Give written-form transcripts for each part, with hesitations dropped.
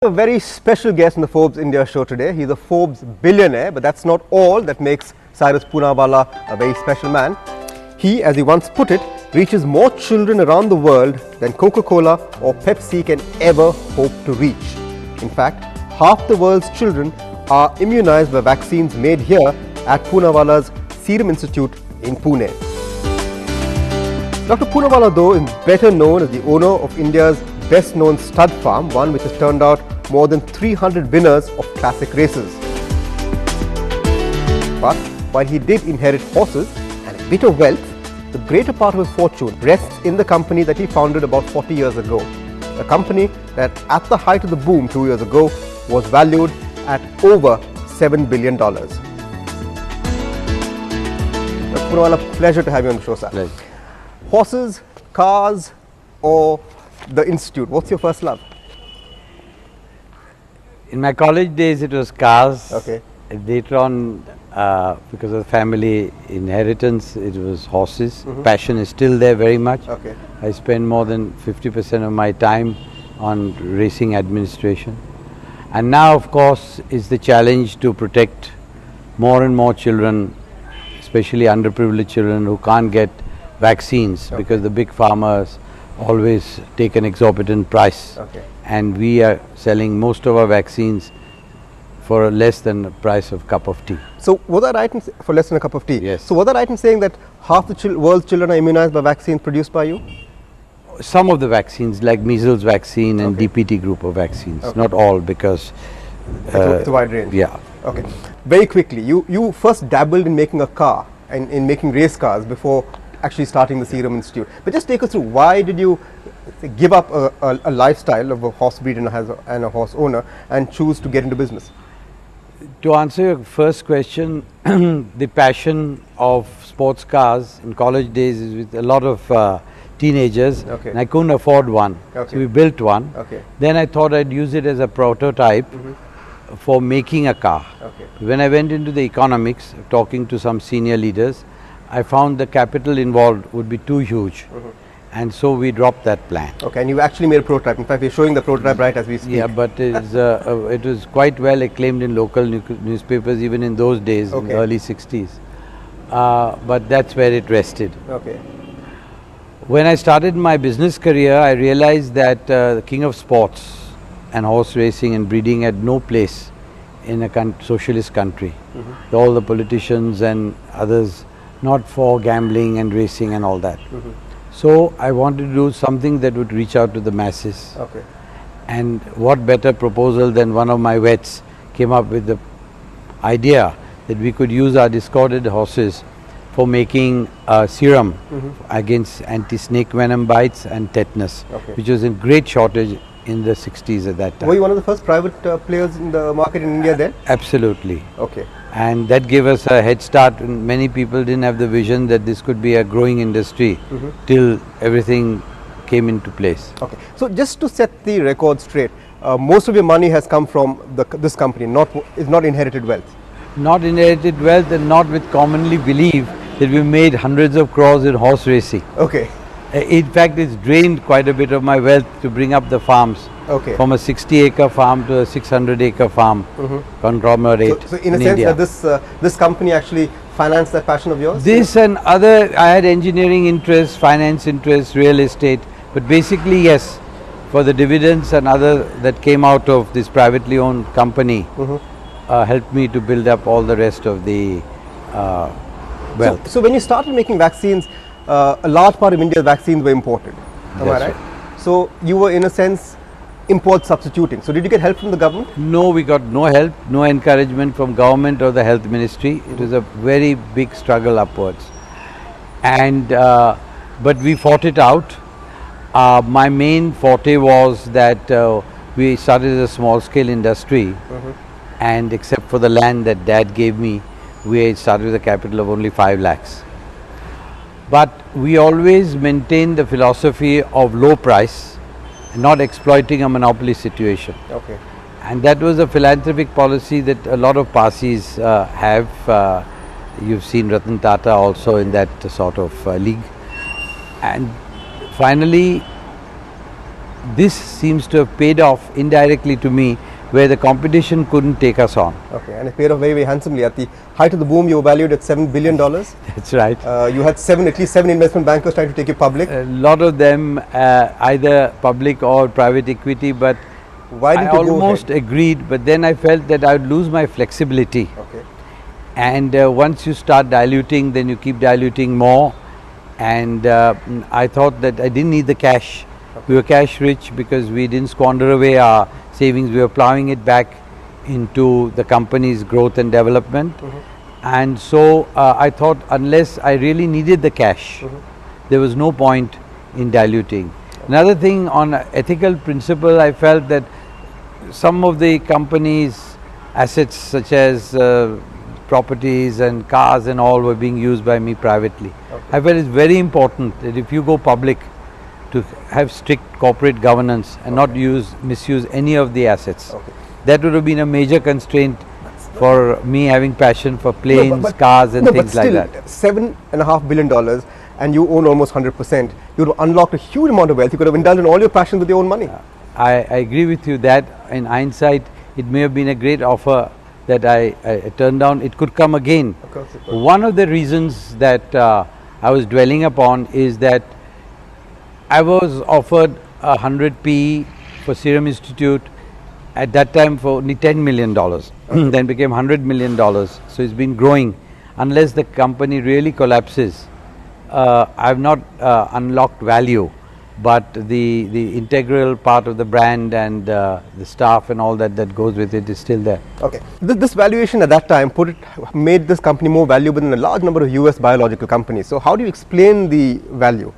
A very special guest in the Forbes India show today. He's a Forbes billionaire, but that's not all that makes Cyrus Poonawalla a very special man. He, as he once put it, reaches more children around the world than Coca-Cola or Pepsi can ever hope to reach. In fact, half the world's children are immunized by vaccines made here at Poonawalla's Serum Institute in Pune. Dr. Poonawalla, though, is better known as the owner of India's best-known stud farm, one which has turned out more than 300 winners of classic races. But while he did inherit horses and a bit of wealth, the greater part of his fortune rests in the company that he founded about 40 years ago. A company that at the height of the boom 2 years ago was valued at over $7 billion. Dr. Poonawalla, pleasure to have you on the show, sir. Pleasure. Horses, cars, or the institute? What's your first love? In my college days, it was cars. Okay. Later on, because of family inheritance, it was horses. Passion is still there very much. Okay. I spend more than 50% of my time on racing administration. And now, of course, is the challenge to protect more and more children, especially underprivileged children who can't get vaccines because the big farmers always take an exorbitant price. Okay. And we are selling most of our vaccines for less than the price of a cup of tea. So was I right in for less than a cup of tea? Yes. So was I right in saying that half the world's children are immunized by vaccines produced by you? Some of the vaccines, like measles vaccine and Okay. DPT group of vaccines, Okay. not all, because It's a wide range. yeah. Okay. Very quickly, you first dabbled in making a car and in making race cars before actually starting the Serum Institute. But just take us through, why did you give up a lifestyle of a horse breeder and a horse owner and choose to get into business? To answer your first question, the passion of sports cars in college days is with a lot of teenagers. Okay. And I couldn't afford one. Okay. So we built one. Okay. Then I thought I'd use it as a prototype for making a car. Okay. When I went into the economics, talking to some senior leaders, I found the capital involved would be too huge. And so we dropped that plan. Okay, and you actually made a prototype. In fact, we're showing the prototype right as we speak. Yeah, but it was quite well acclaimed in local newspapers even in those days, in the Okay. early 60s. But that's where it rested. Okay. When I started my business career, I realized that the king of sports and horse racing and breeding had no place in a socialist country. All the politicians and others not for gambling and racing and all that. So I wanted to do something that would reach out to the masses. Okay. And what better proposal than one of my vets came up with the idea that we could use our discarded horses for making serum against anti-snake venom bites and tetanus, Okay. which was in great shortage in the 60s at that time. Were you one of the first private players in the market in India then? Absolutely. Okay. And that gave us a head start. Many people didn't have the vision that this could be a growing industry till everything came into place. Okay. So just to set the record straight, most of your money has come from this company, is not inherited wealth. Not inherited wealth and not with commonly belief that we made hundreds of crores in horse racing. Okay. In fact, it's drained quite a bit of my wealth to bring up the farms. Okay. From a 60-acre farm to a 600-acre farm conglomerate So in a sense India. that this company actually financed that passion of yours? This and other, I had engineering interests, finance interests, real estate, but basically yes, for the dividends and other that came out of this privately owned company helped me to build up all the rest of the wealth. So when you started making vaccines, a large part of India's vaccines were imported. Am I That's right? So you were in a sense import substituting. So did you get help from the government? No, we got no help, no encouragement from government or the health ministry. It was a very big struggle upwards. And but we fought it out. My main forte was that we started as a small scale industry, and except for the land that Dad gave me, we started with a capital of only 5 lakhs. But we always maintained the philosophy of low price, not exploiting a monopoly situation. Okay. And that was a philanthropic policy that a lot of Parsis have. You've seen Ratan Tata also in that sort of league. And finally, this seems to have paid off indirectly to me, where the competition couldn't take us on. Okay, and it paid off very, very handsomely. At the height of the boom, you were valued at $7 billion. That's right. You had at least seven investment bankers trying to take you public. A lot of them either public or private equity, but Why didn't I you go almost ahead? agreed, but then I felt that I would lose my flexibility. Okay. And once you start diluting, then you keep diluting more. And I thought that I didn't need the cash. We were cash rich because we didn't squander away our savings. We were plowing it back into the company's growth and development. And so I thought, unless I really needed the cash, there was no point in diluting. Another thing, on ethical principle, I felt that some of the company's assets, such as properties and cars and all, were being used by me privately. I felt it's very important that if you go public, to have strict corporate governance and not misuse any of the assets. That would have been a major constraint for me having passion for planes, cars and things like that. $7.5 billion and you own almost 100%. You would have unlocked a huge amount of wealth. You could have indulged in all your passion with your own money. I agree with you that in hindsight, it may have been a great offer that I turned down. It could come again. Of course it could. One of the reasons that I was dwelling upon is that I was offered 100 PE for Serum Institute at that time for only $10 million, then became $100 million. So it's been growing. Unless the company really collapses, I have not unlocked value, but the integral part of the brand and the staff and all that goes with it is still there. Okay. This valuation at that time made this company more valuable than a large number of US biological companies. So how do you explain the value?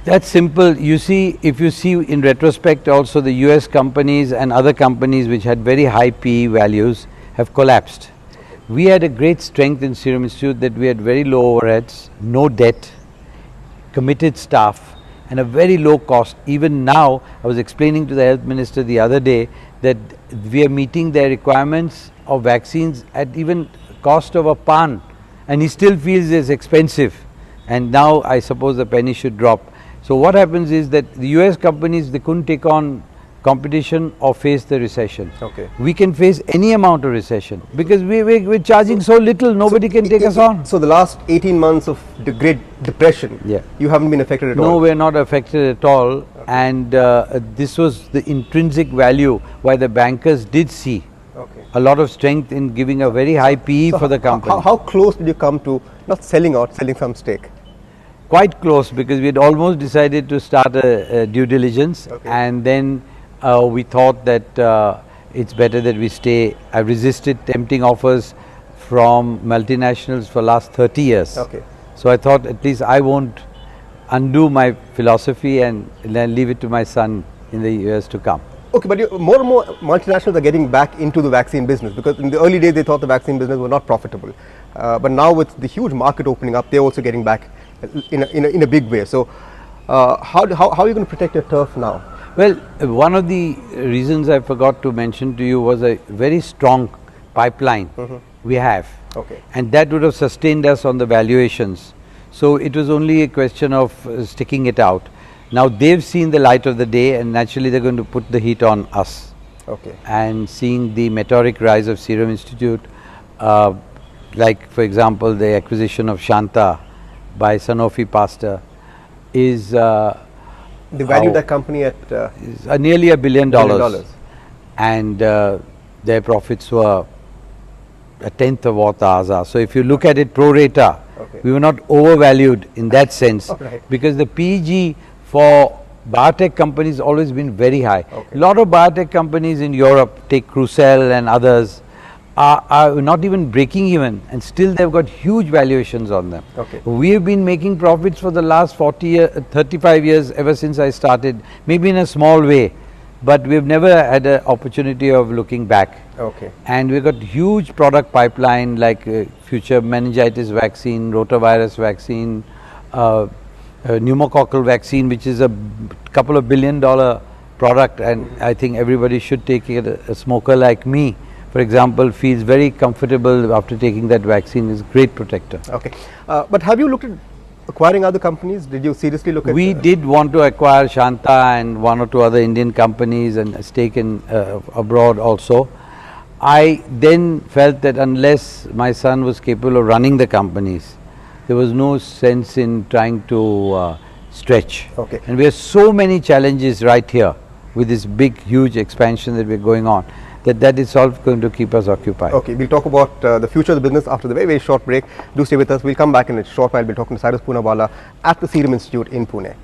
That's simple. You see, if you see in retrospect also, the US companies and other companies which had very high PE values have collapsed. We had a great strength in Serum Institute that we had very low overheads, no debt, committed staff and a very low cost. Even now, I was explaining to the health minister the other day that we are meeting their requirements of vaccines at even cost of a pan, and he still feels it's expensive. And now I suppose the penny should drop. So what happens is that the US companies, they couldn't take on competition or face the recession. Okay. We can face any amount of recession because we're charging so little, nobody can take us on. So the last 18 months of the Great Depression, you haven't been affected at all? No, we're not affected at all. And this was the intrinsic value why the bankers did see a lot of strength in giving a very high PE for the company. How close did you come to not selling out, selling some stake? Quite close, because we had almost decided to start a due diligence, and then we thought that it's better that we stay. I resisted tempting offers from multinationals for last 30 years. So I thought at least I won't undo my philosophy and then leave it to my son in the years to come. Okay, but more and more multinationals are getting back into the vaccine business, because in the early days they thought the vaccine business was not profitable. But now with the huge market opening up, they're also getting back in a big way. So how are you going to protect your turf now? Well, one of the reasons I forgot to mention to you was a very strong pipeline we have, and that would have sustained us on the valuations. So it was only a question of sticking it out. Now they've seen the light of the day, and naturally they're going to put the heat on us. And seeing the meteoric rise of Serum Institute, like for example the acquisition of Shanta by Sanofi Pasteur, is they valued that company at nearly $1 billion, and their profits were a tenth of what ours are. So if you look at it pro rata, we were not overvalued in that sense, because the PEG for biotech companies always been very high. A lot of biotech companies in Europe, take Crucell and others, are not even breaking even, and still they've got huge valuations on them. We have been making profits for the last 35 years, ever since I started, maybe in a small way, but we've never had an opportunity of looking back. And we've got huge product pipeline like future meningitis vaccine, rotavirus vaccine, pneumococcal vaccine, which is a couple of $1 billion product, and I think everybody should take it. A smoker like me, for example, feels very comfortable after taking that vaccine. Is a great protector. But have you looked at acquiring other companies? Did you seriously look at? We did want to acquire Shanta and one or two other Indian companies and a stake in abroad also. I then felt that unless my son was capable of running the companies, there was no sense in trying to stretch. Okay. And we have so many challenges right here with this big, huge expansion that we're going on, that is all going to keep us occupied. Okay, we'll talk about the future of the business after the very, very short break. Do stay with us. We'll come back in a short while. We'll be talking to Cyrus Poonawalla at the Serum Institute in Pune.